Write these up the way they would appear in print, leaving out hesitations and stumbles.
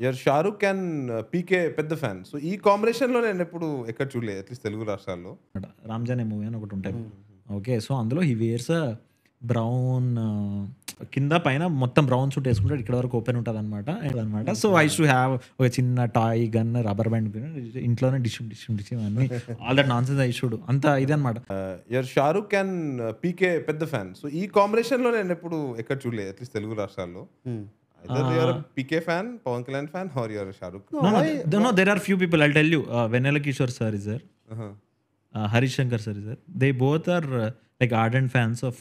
You're 'Shahrukh' and 'పీకే' పెద్ద fan. So, ఈ కాంబినేషన్‌లో నేనెప్పుడు ఎక్కడ చూడలేదు. అట్‌లీస్ట్ తెలుగు రాష్ట్రాల్లో. 'రామ్‌జానే' మూవీ అని ఒకటుంటది. ఓకే. సో, అందులో హి వేర్స్ ఎ బ్రౌన్ కింద పైన మొత్తం బ్రౌన్ సూట్ యేసుకుంటాడు. ఇక్కడ వరకు ఓపెన్ ఉంటదనమాట. So, I used to have ఒక చిన్న టాయ్, గన్, రబ్బర్ బ్యాండ్ ఇంట్లోనే డిషుమ్ అన్నీ all that nonsense I used అంత ఇదనమాట. యూఆర్ 'షారుఖ్' అండ్ 'పీకే' పెద్ద ఫ్యాన్. సో, ఈ కాంబినేషన్‌లో నేనెప్పుడు ఎక్కడ చూడలేదు. అట్‌లీస్ట్ తెలుగు రాష్ట్రాల్లో. Either you are 'PK' fan, 'Pawan Kalyan' fan or you are 'Shahrukh'. No, there are few people. I'll tell you. Venela Kishore sir is there. Harish Shankar sir is there. They both are like ardent fans of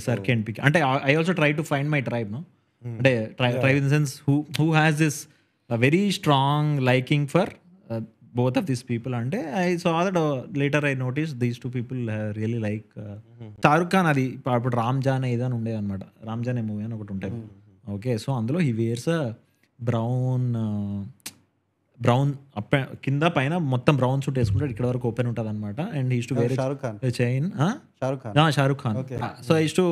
SRK and PK. And I also try to find my tribe, no? అంటే tribe in the sense who has this very strong liking for both of these people. అంటే I saw that later I noticed these two people really like Shahrukh Khan. అది అప్పుడు 'రామ్‌జానే' ఏదని ఉండేది అనమాట. 'రామ్‌జానే' movie అని ఒకటి ఉంటుంది. ఓకే. సో, అందులో హి వేర్స్ ఎ బ్రౌన్ కింద పైన మొత్తం బ్రౌన్ సూట్ యేసుకుంటాడు. ఇక్కడ వరకు ఓపెన్ ఉంటదనమాట. And he used to wear a chain. Shahrukh Khan. So, I used to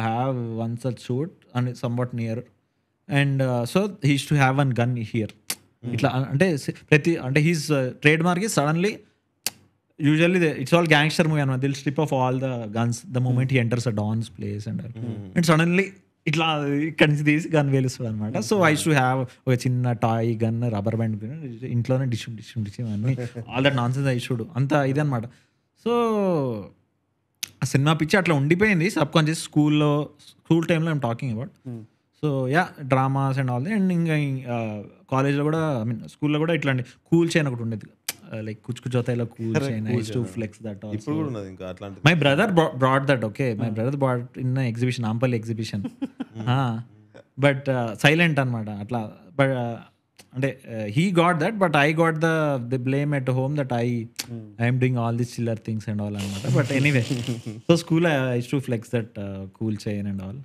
have one such suit and somewhat near. And so, he used to have one gun here. ఇట్లా అంటే అంటే his trade mark is suddenly usually it's all gangster movie అనమాట. They'll strip off all the guns the moment he enters a dance place and suddenly ఇట్లా ఇక్కడి నుంచి తీసి gun వేలుస్తుంది అనమాట. So, I used to have ఒక చిన్న toy, gun, rubber band ఇంట్లోనే డిషుమ్ అన్నీ all that nonsense I used అంత ఇదనమాట. సో, ఆ సినిమా పిచ్చి అట్లా ఉండిపోయింది సబ్‌కాన్షియస్. స్కూల్ టైంలో I'm talking about. So, dramas and all. And ఇంకా కాలేజ్లో కూడా ఐ మీన్ స్కూల్లో కూడా ఇట్లాంటి కూల్ చైన్ ఒకటి ఉండేది. లైక్ కుచ్ కుచ్ హోతా హై cool chain. I used to flex that also. ఇప్పుడు కూడా ఉన్నది ఇంకా అట్లాంటిది. My brother brought that. Okay. My brother brought in exhibition, Nampally exhibition. But silent అనమాట అట్లా. బట్ అంటే he got that, but I got the blame at home that I'm doing all this చిల్లర్ things and all అనమాట. But anyway, so school I used to flex that cool chain and all.